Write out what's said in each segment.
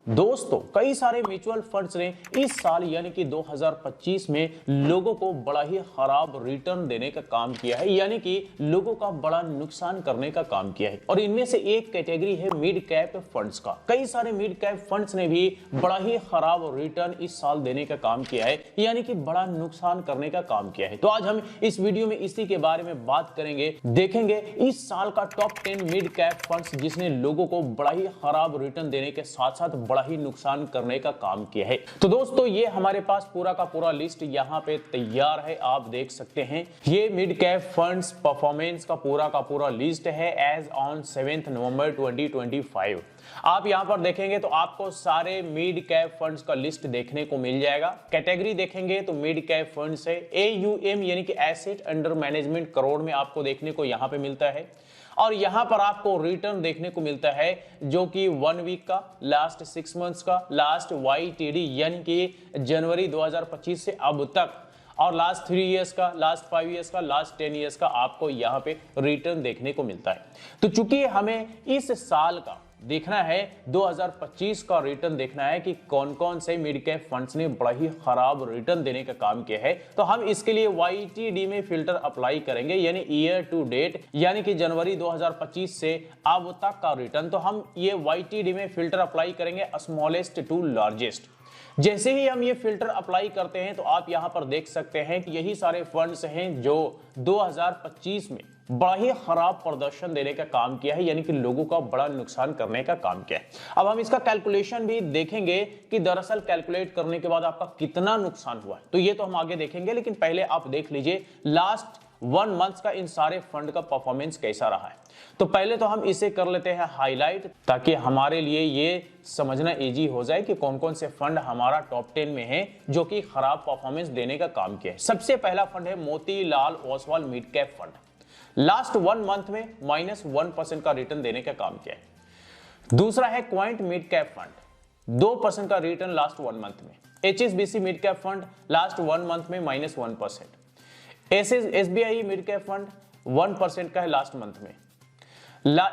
दोस्तों कई सारे म्यूचुअल फंड्स ने इस साल यानी कि 2025 में लोगों को बड़ा ही खराब रिटर्न देने का काम किया है, यानी कि लोगों का बड़ा नुकसान करने का काम किया है। और इनमें से एक कैटेगरी है मिड कैप फंड्स का। कई सारे मिड कैप फंड्स ने भी बड़ा ही खराब रिटर्न इस साल देने का काम किया है, यानी कि बड़ा नुकसान करने का काम किया है। तो आज हम इस वीडियो में इसी के बारे में बात करेंगे, देखेंगे इस साल का टॉप 10 मिड कैप फंड्स जिसने लोगों को बड़ा ही खराब रिटर्न देने के साथ साथ बड़ा ही नुकसान करने का काम किया है। तो दोस्तों ये हमारे पास पूरा का पूरा लिस्ट यहाँ पे तैयार है, आप देख सकते हैं। ये मिड कैप फंड्स परफॉर्मेंस का पूरा लिस्ट है एज ऑन 7 नवंबर 2025। आप यहां पर देखेंगे तो आपको सारे मिड कैप फंड्स का लिस्ट देखने को मिल जाएगा। कैटेगरी देखेंगे तो मिड कैप फंड्स है, AUM यानी कि एसेट अंडर मैनेजमेंट करोड़ में आपको देखने को यहां पे मिलता है। और यहां पर आपको रिटर्न देखने को मिलता है जो कि 1 वीक का, लास्ट 6 मंथ्स का, लास्ट YTD यानी कि जनवरी 2025 से अब तक, और लास्ट 3 इयर्स का, लास्ट 5 इयर्स का, लास्ट 10 इयर्स का आपको यहाँ पे रिटर्न देखने को मिलता है। तो चूंकि हमें इस साल का देखना है, 2025 का रिटर्न देखना है कि कौन कौन से मिड कैप फंड्स ने बड़ा ही खराब रिटर्न देने का काम किया है, तो हम इसके लिए YTD में फिल्टर अप्लाई करेंगे, यानी ईयर टू डेट, यानी कि जनवरी 2025 से अब तक का रिटर्न। तो हम ये YTD में फिल्टर अप्लाई करेंगे स्मॉलेस्ट टू लार्जेस्ट। जैसे ही हम ये फिल्टर अप्लाई करते हैं तो आप यहां पर देख सकते हैं कि यही सारे फंड्स हैं जो 2025 में बड़ा ही खराब प्रदर्शन देने का काम किया है, यानी कि लोगों का बड़ा नुकसान करने का काम किया है। अब हम इसका कैलकुलेशन भी देखेंगे कि दरअसल कैलकुलेट करने के बाद आपका कितना नुकसान हुआ है, तो ये तो हम आगे देखेंगे। लेकिन पहले आप देख लीजिए लास्ट 1 मंथ का इन सारे फंड का परफॉर्मेंस कैसा रहा है। तो पहले तो हम इसे कर लेते हैं हाईलाइट, ताकि हमारे लिए ये समझना इजी हो जाए कि कौन कौन से फंड हमारा टॉप 10 में है जो कि खराब परफॉर्मेंस देने का काम किया है। सबसे पहला फंड है Motilal Oswal mid cap fund. Last 1 month में -1% का रिटर्न देने का काम किया है। दूसरा है क्वाइंट मिड कैप फंड, 2% का रिटर्न लास्ट 1 मंथ में। HSBC mid cap fund last 1 month में -1%। SBI मिड कैप फंड 1% का है लास्ट मंथ में।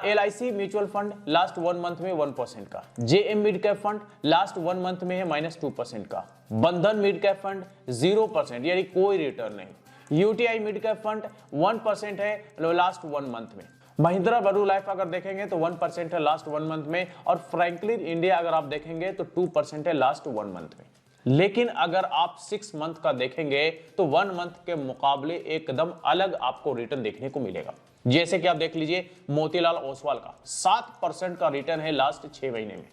LIC mutual fund last 1 month में 1% का। JM mid cap fund last 1 month में है -2% का। बंधन मिड कैप फंड 0% यानी कोई रिटर्न नहीं। UTI मिड कैप फंड 1% है लास्ट 1 मंथ में। महिंद्रा बरू लाइफ अगर देखेंगे तो 1% है लास्ट 1 मंथ में। और फ्रैंकलिन इंडिया अगर आप देखेंगे तो 2% है लास्ट 1 मंथ में। लेकिन अगर आप 6 मंथ का देखेंगे तो 1 मंथ के मुकाबले एकदम अलग आपको रिटर्न देखने को मिलेगा। जैसे कि आप देख लीजिए मोतीलाल ओसवाल का 7% का रिटर्न है लास्ट 6 महीने में।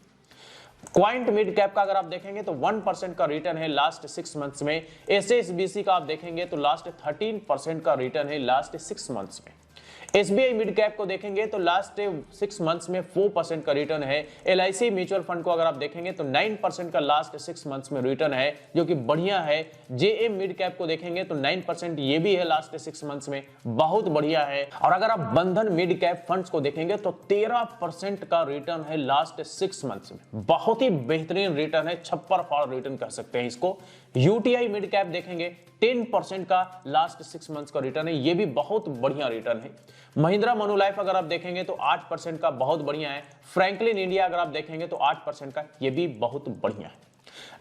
क्वाइंट मिड कैप का अगर आप देखेंगे तो 1% का रिटर्न है लास्ट 6 मंथ्स में। SSBC का आप देखेंगे तो लास्ट 13% का रिटर्न है लास्ट 6 मंथ्स में। SBI मिड कैप को देखेंगे तो लास्ट 6 मंथ्स में 4% का रिटर्न है। LIC म्यूचुअल फंड को अगर आप देखेंगे तो 9% का लास्ट 6 मंथ्स में रिटर्न है, जो कि बढ़िया है। JM मिड कैप को देखेंगे तो 9% ये भी है लास्ट 6 मंथ्स में, बहुत बढ़िया है। और अगर आप बंधन मिड कैप फंड्स को देखेंगे तो 13% का रिटर्न है लास्ट 6 मंथ्स में, बहुत ही बेहतरीन रिटर्न है, छप्पर फाड़ रिटर्न कह सकते हैं इसको। UTI मिड कैप देखेंगे 10% का लास्ट 6 मंथ्स का रिटर्न है, ये भी बहुत बढ़िया रिटर्न है। महिंद्रा मनुलाइफ अगर आप देखेंगे तो 8% का, बहुत बढ़िया है। फ्रैंकलिन इंडिया अगर आप देखेंगे तो 8% का, ये भी बहुत बढ़िया है।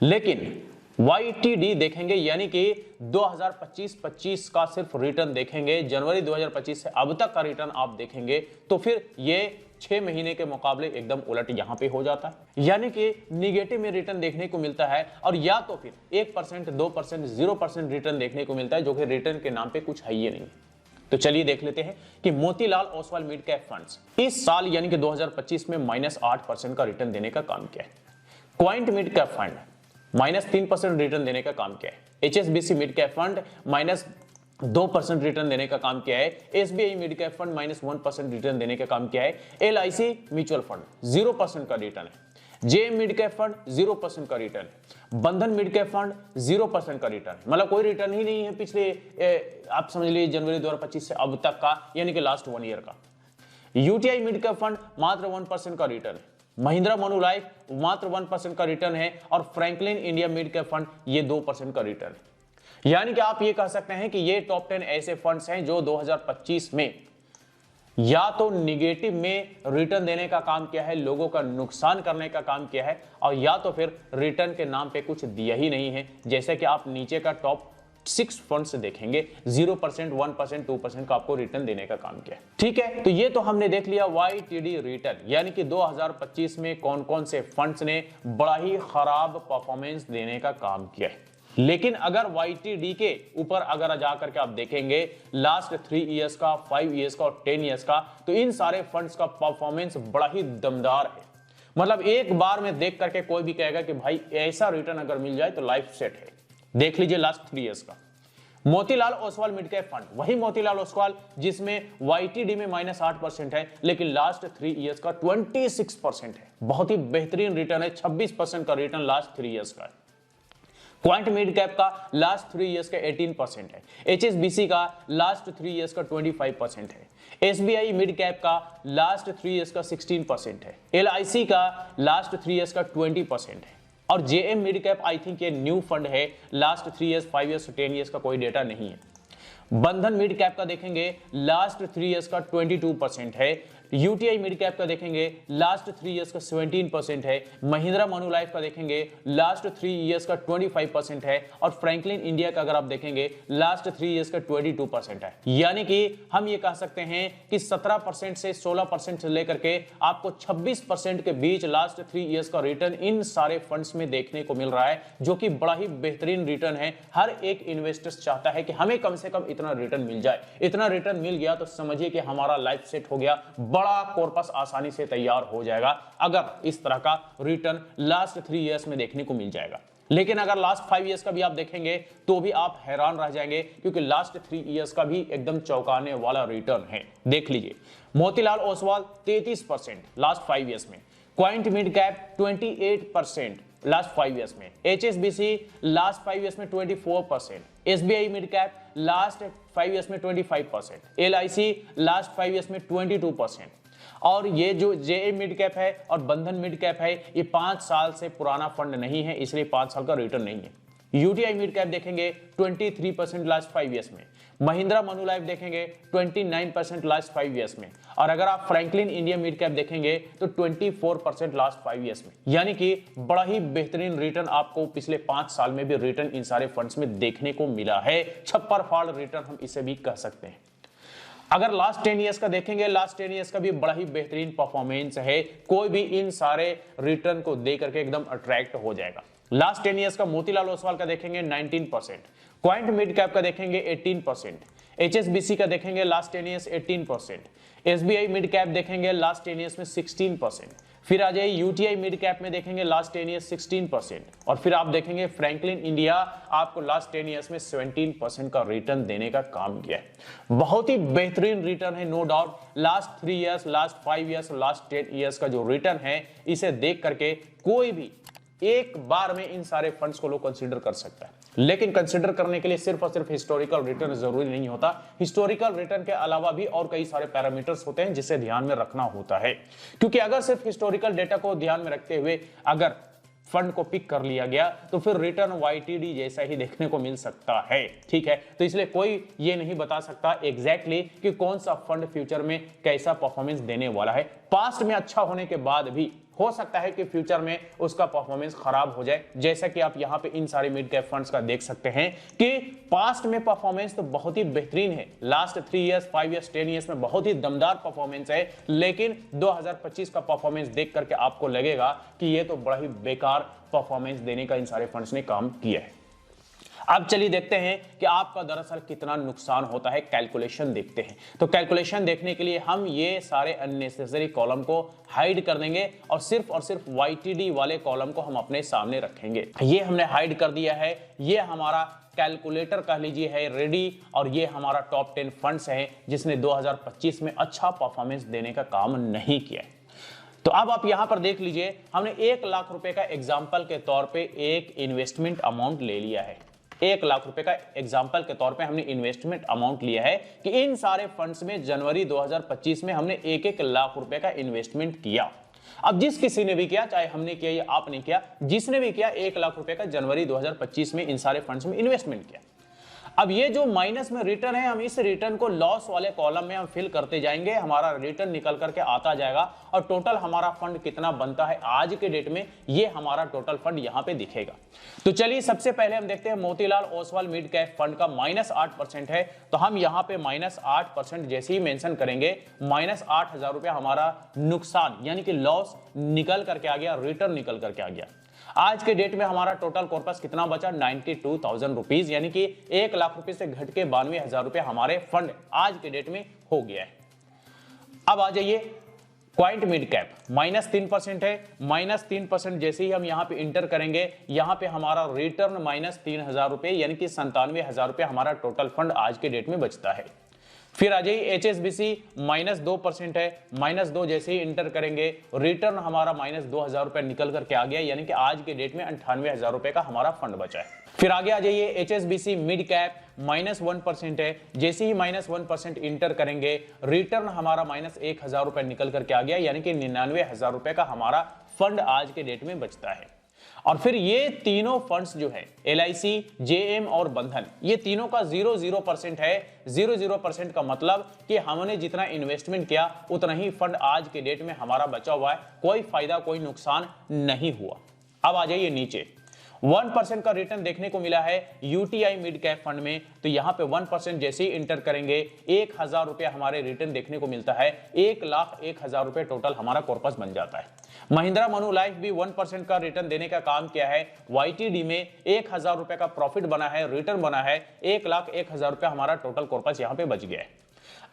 लेकिन YTD देखेंगे यानी कि 2025 का सिर्फ रिटर्न देखेंगे, जनवरी 2025 से अब तक का रिटर्न आप देखेंगे तो फिर ये 6 महीने के मुकाबले एकदम उलट यहां पे हो जाता है, यानी कि निगेटिव में रिटर्न देखने को मिलता है। और या तो फिर 1%, 2%, 0% रिटर्न देखने को मिलता है, जो कि रिटर्न के नाम पे कुछ है ही नहीं। तो चलिए देख लेते हैं कि Motilal Oswal mid cap funds इस साल यानी कि 2025 में -8% का रिटर्न देने का काम किया है। Coined mid cap fund -3% return देने का काम किया है। HSBC mid cap fund -2% return देने का काम किया है। SBI mid cap fund -1% return देने का काम किया है। LIC म्यूचुअल फंड 0% का रिटर्न है। JM मिड कैप फंड 0% का रिटर्न है। बंधन मिड कैप फंड 0% का रिटर्न है, मतलब कोई रिटर्न ही नहीं है पिछले आप समझ लीजिए जनवरी 2025 से अब तक का, यानी कि लास्ट 1 ईयर का। UTI मिड कैप फंड मात्र 1% का रिटर्न है। महिंद्रा मनुलाइफ मात्र 1% का रिटर्न है। और Franklin India mid cap fund ये 2% का रिटर्न है। यानी कि आप ये कह सकते हैं कि ये टॉप 10 ऐसे फंड्स हैं जो 2025 में या तो निगेटिव में रिटर्न देने का काम किया है, लोगों का नुकसान करने का काम किया है, और या तो फिर रिटर्न के नाम पे कुछ दिया ही नहीं है। जैसे कि आप नीचे का टॉप 6 फंड्स देखेंगे 0%, 1%, 2% का आपको रिटर्न देने का काम किया है। ठीक है, तो ये तो हमने देख लिया YTD रिटर्न, यानी कि 2025 में कौन कौन से फंड्स ने बड़ा ही खराब परफॉर्मेंस देने का काम किया है। लेकिन अगर YTD के ऊपर अगर जाकर के आप देखेंगे लास्ट 3 इयर्स का, 5 इयर्स का और 10 इयर्स का, तो इन सारे फंड्स का परफॉर्मेंस बड़ा ही दमदार है। मतलब एक बार में देख करके कोई भी कहेगा कि भाई ऐसा रिटर्न अगर मिल जाए तो लाइफ सेट है। देख लीजिए लास्ट 3 इयर्स का Motilal Oswal mid cap fund, वही मोतीलाल ओसवाल जिसमें YTD में -8% है, लेकिन लास्ट 3 इयर्स का 26% है। बहुत ही बेहतरीन रिटर्न है, 26% का रिटर्न लास्ट 3 इयर्स का है। क्वांट मिड कैप का लास्ट 3 इयर्स का 18% है। HSBC का लास्ट 3 इयर्स का 25% है। SBI मिड कैप का लास्ट 3 इयर्स का 16% है। LIC का लास्ट 3 इयर्स का 20% है। और JM mid cap I think ये न्यू फंड है, लास्ट 3 इयर्स, 5 इयर्स, 10 इयर्स का कोई डेटा नहीं है। बंधन मिड कैप का देखेंगे लास्ट 3 इयर्स का 22% है। UTI मिड कैप का देखेंगे लास्ट 3 इयर्स का 17% है। महिंद्रा मनुलाइफ का देखेंगे लास्ट 3 इयर्स का 25% है। और फ्रैंकलिन इंडिया का अगर आप देखेंगे लास्ट 3 इयर्स का 22% है। यानी कि हम ये कह सकते हैं कि 17% से 16% से लेकर के आपको 26% के बीच लास्ट 3 इयर्स का रिटर्न इन सारे फंड्स में देखने को मिल रहा है, जो कि बड़ा ही बेहतरीन रिटर्न है। हर एक इन्वेस्टर चाहता है कि हमें कम से कम इतना रिटर्न मिल जाए। इतना रिटर्न मिल गया तो समझिए कि हमारा लाइफ सेट हो गया, बड़ा कॉर्पस आसानी से तैयार हो जाएगा अगर इस तरह का रिटर्न लास्ट 3 इयर्स में देखने को मिल जाएगा। लेकिन अगर लास्ट 5 इयर्स का भी आप देखेंगे तो भी आप हैरान रह जाएंगे, क्योंकि लास्ट 3 इयर्स का भी एकदम चौंकाने वाला रिटर्न है। देख लीजिए मोतीलाल ओसवाल 33% लास्ट 5 इयर्स में, quant mid cap 28% last 5 years में, HSBC लास्ट 5 इयर्स में 24%, SBI mid cap last 5 years में 25%, LIC लास्ट 5 इयर्स में 22%। और ये जो JM मिड कैप है और बंधन मिड कैप है, ये 5 साल से पुराना फंड नहीं है, इसलिए 5 साल का रिटर्न नहीं है। UTI मिड कैप देखेंगे 23% लास्ट 5 इयर्स में। महिंद्रा मनुलाइफ देखेंगे 29% लास्ट 5 इयर्स में। और अगर आप फ्रैंकलिन इंडिया मिड कैप देखेंगे तो 24% लास्ट 5 इयर्स में। यानी कि बड़ा ही बेहतरीन रिटर्न आपको पिछले 5 साल में भी रिटर्न इन सारे फंड्स में देखने को मिला है। छप्पर फाड़ रिटर्न हम इसे भी कह सकते हैं। अगर लास्ट 10 इयर्स का देखेंगे, लास्ट 10 इयर्स का भी बड़ा ही बेहतरीन परफॉर्मेंस है। कोई भी इन सारे रिटर्न को देख करके एकदम अट्रैक्ट हो जाएगा। लास्ट 10 इयर्स का मोतीलाल ओसवाल का देखेंगे 19%, क्वांट मिड कैप का देखेंगे 18%, HSBC का देखेंगे last 10 years 18%, SBI mid cap देखेंगे लास्ट 10 इयर्स में 16%, फिर आ जाइए UTI मिड कैप में देखेंगे लास्ट 10 इयर्स 16%, और फिर आप देखेंगे फ्रैंकलिन इंडिया आपको लास्ट 10 इयर्स में 17% का रिटर्न देने का काम किया है। बहुत ही बेहतरीन रिटर्न है, no doubt. Last 3 years, last 5 years, last 10 years का जो रिटर्न है, इसे देख करके कोई भी एक बार में इन सारे फंड्स को लोग कंसीडर कर सकता है। लेकिन कंसीडर करने के लिए सिर्फ और सिर्फ हिस्टोरिकल रिटर्न जरूरी नहीं होता। हिस्टोरिकल रिटर्न के अलावा भी और कई सारे पैरामीटर्स होते हैं जिसे ध्यान में रखना होता है, क्योंकि अगर सिर्फ हिस्टोरिकल डेटा को ध्यान में रखते हुए अगर फंड को पिक कर लिया गया तो फिर रिटर्न YTD जैसा ही देखने को मिल सकता है। ठीक है, तो इसलिए कोई ये नहीं बता सकता एग्जैक्टली कि कौन सा फंड फ्यूचर में कैसा परफॉर्मेंस देने वाला है। पास्ट में अच्छा होने के बाद भी हो सकता है कि फ्यूचर में उसका परफॉर्मेंस खराब हो जाए, जैसा कि आप यहां पे इन सारे मिड कैप फंड्स का देख सकते हैं कि पास्ट में परफॉर्मेंस तो बहुत ही बेहतरीन है। लास्ट 3 इयर्स, 5 इयर्स, 10 इयर्स में बहुत ही दमदार परफॉर्मेंस है, लेकिन 2025 का परफॉर्मेंस देख करके आपको लगेगा कि ये तो बड़ा ही बेकार परफॉर्मेंस देने का इन सारे फंड्स ने काम किया है। अब चलिए देखते हैं कि आपका दरअसल कितना नुकसान होता है। कैलकुलेशन देखते हैं। तो कैलकुलेशन देखने के लिए हम ये सारे अननेसेसरी कॉलम को हाइड कर देंगे और सिर्फ YTD वाले कॉलम को हम अपने सामने रखेंगे। ये हमने हाइड कर दिया है। ये हमारा कैलकुलेटर कह लीजिए है रेडी, और ये हमारा टॉप 10 फंड्स है जिसने 2025 में अच्छा परफॉर्मेंस देने का काम नहीं किया है। तो अब आप यहां पर देख लीजिए, हमने 1 लाख रुपए का एग्जाम्पल के तौर पे एक इन्वेस्टमेंट अमाउंट ले लिया है। 1 लाख रुपए का एग्जाम्पल के तौर पे हमने इन्वेस्टमेंट अमाउंट लिया है कि इन सारे फंड्स में जनवरी 2025 में हमने 1-1 लाख रुपए का इन्वेस्टमेंट किया। अब जिस किसी ने भी किया, चाहे हमने किया या आपने किया, जिसने भी किया 1 लाख रुपए का जनवरी 2025 में इन सारे फंड्स में इन्वेस्टमेंट किया। अब ये जो माइनस में रिटर्न है, हम इस रिटर्न को लॉस वाले कॉलम में हम फिल करते जाएंगे, हमारा रिटर्न निकल करके आता जाएगा और टोटल हमारा फंड कितना बनता है आज के डेट में, ये हमारा टोटल फंड यहां पे दिखेगा। तो चलिए सबसे पहले हम देखते हैं Motilal Oswal mid cap fund का -8% है, तो हम यहां पे -8% जैसे ही मेंशन करेंगे, -8,000 रुपया हमारा नुकसान यानी कि लॉस निकल करके आ गया, रिटर्न निकल करके आ गया। आज के डेट में हमारा टोटल कॉर्पस कितना बचा, 92,000 रुपीज, यानी कि 1 लाख रुपए से घट के 92,000 रुपए हमारे फंड आज के डेट में हो गया है। अब आ जाइए क्वाइंट मिड कैप, -3% है, -3% जैसे ही हम यहां पे इंटर करेंगे, यहां पे हमारा रिटर्न -3,000 रुपए यानी कि 97,000 रुपए हमारा टोटल फंड आज के डेट में बचता है। फिर आ जाइए HSBC, -2% है, -2 जैसे ही इंटर करेंगे, रिटर्न हमारा -2,000 रुपए निकल करके आ गया, यानी कि आज के डेट में 98,000 रुपए का हमारा फंड बचा है। फिर आगे आ जाइए HSBC मिड कैप, -1% है, जैसे ही -1% इंटर करेंगे, रिटर्न हमारा -1,000 रुपए निकल करके आ गया, यानी कि 99,000 रुपए का हमारा फंड आज के डेट में बचता है। और फिर ये तीनों फंड्स जो है LIC, JM और बंधन, ये तीनों का 0% है। 0% का मतलब कि हमने जितना इन्वेस्टमेंट किया उतना ही फंड आज के डेट में हमारा बचा हुआ है, कोई फायदा कोई नुकसान नहीं हुआ। अब आ जाइए नीचे, 1% का रिटर्न देखने को मिला है UTI मिड कैप फंड में, तो यहां पे 1% जैसे ही इंटर करेंगे 1,000 रुपए हमारे रिटर्न देखने को मिलता है, 1,01,000 रुपए टोटल हमारा कॉर्पस बन जाता है। महिंद्रा मनुलाइफ भी 1% का रिटर्न देने का काम किया है, YTD में 1,000 रुपए का प्रॉफिट बना है, रिटर्न बना है, 1,01,000 रुपए हमारा टोटल कॉर्पस यहां पे बच गया है।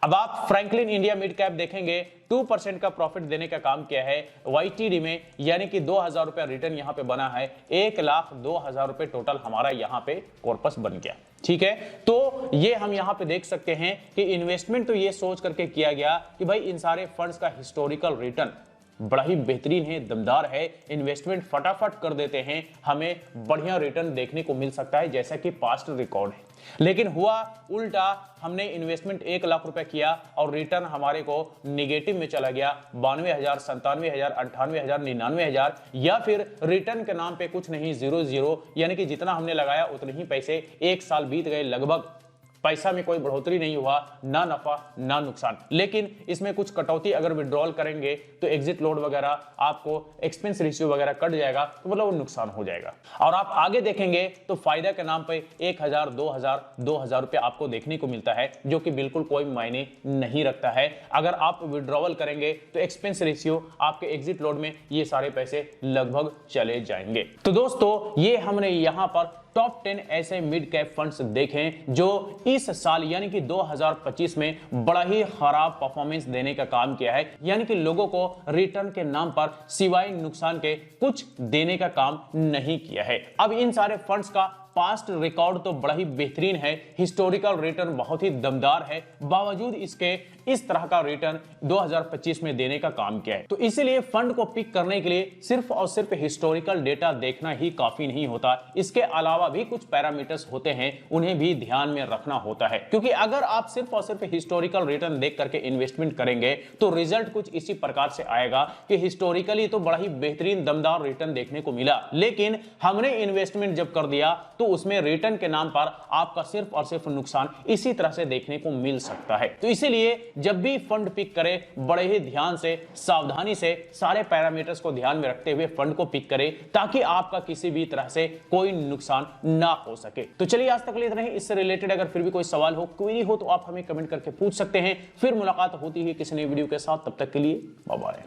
अब आप फ्रैंकलिन इंडिया मिड कैप देखेंगे, 2% का प्रॉफिट देने का काम किया है YTD में, यानी कि 2,000 रुपया रिटर्न यहां पे बना है, 1,02,000 रुपए टोटल हमारा यहां पे कॉर्पस बन गया। ठीक है, तो ये हम यहां पे देख सकते हैं कि इन्वेस्टमेंट तो ये सोच करके किया गया कि भाई इन सारे फंड्स का हिस्टोरिकल रिटर्न बड़ा ही बेहतरीन है, दमदार है, इन्वेस्टमेंट फटाफट कर देते हैं, हमें बढ़िया रिटर्न देखने को मिल सकता है जैसा कि पास्ट रिकॉर्ड है। लेकिन हुआ उल्टा, हमने इन्वेस्टमेंट 1 लाख रुपए किया और रिटर्न हमारे को नेगेटिव में चला गया, 92,000, 97,000, 98,000, 99,000, या फिर रिटर्न के नाम पे कुछ नहीं, 0 यानी कि जितना हमने लगाया उतने ही पैसे, 1 साल बीत गए, लगभग पैसा में कोई बढ़ोतरी नहीं हुआ, ना नफा ना नुकसान। लेकिन इसमें कुछ कटौती अगर विड्रॉल करेंगे तो एग्जिट लोड वगैरह, आपको एक्सपेंस रेशियो वगैरह कट जाएगा, तो मतलब वो नुकसान हो जाएगा। और आप आगे देखेंगे तो फायदा के नाम पे 1,000, 2,000 रुपए आपको देखने को मिलता है, जो कि बिल्कुल कोई मायने नहीं रखता है। अगर आप विड्रॉवल करेंगे तो एक्सपेंस रेशियो, आपके एग्जिट लोड में ये सारे पैसे लगभग चले जाएंगे। तो दोस्तों, ये हमने यहां पर टॉप 10 ऐसे मिड कैप फंड्स देखें जो इस साल यानी कि 2025 में बड़ा ही खराब परफॉर्मेंस देने का काम किया है, यानी कि लोगों को रिटर्न के नाम पर सिवाय नुकसान के कुछ देने का काम नहीं किया है। अब इन सारे फंड्स का पास्ट रिकॉर्ड तो बड़ा ही बेहतरीन है, हिस्टोरिकल रिटर्न बहुत ही दमदार है, बावजूद इसके इस तरह का रिटर्न 2025 में देने का काम किया है। तो इसीलिए फंड को पिक करने के लिए सिर्फ और सिर्फ हिस्टोरिकल डेटा देखना ही काफी नहीं होता, इसके अलावा भी कुछ पैरामीटर्स होते हैं, उन्हें भी ध्यान में रखना होता है। क्योंकि अगर आप सिर्फ और सिर्फ हिस्टोरिकल रिटर्न देख करके इन्वेस्टमेंट करेंगे तो रिजल्ट कुछ इसी प्रकार से आएगा कि हिस्टोरिकली तो बड़ा ही बेहतरीन दमदार रिटर्न देखने को मिला, लेकिन हमने इन्वेस्टमेंट जब कर दिया तो उसमें रिटर्न के नाम पर आपका सिर्फ और सिर्फ नुकसान इसी तरह से देखने को मिल सकता है। तो इसीलिए जब भी फंड पिक करें बड़े ही ध्यान से, सावधानी से, सारे पैरामीटर्स को ध्यान में रखते हुए फंड को पिक करें, ताकि आपका किसी भी तरह से कोई नुकसान ना हो सके। तो चलिए, आज तक ले इतना ही। इससे रिलेटेड अगर फिर भी कोई सवाल हो, क्वेरी हो, तो आप हमें कमेंट करके पूछ सकते हैं। फिर मुलाकात होती है किसी नई वीडियो के साथ, तब तक के लिए बाय बाय।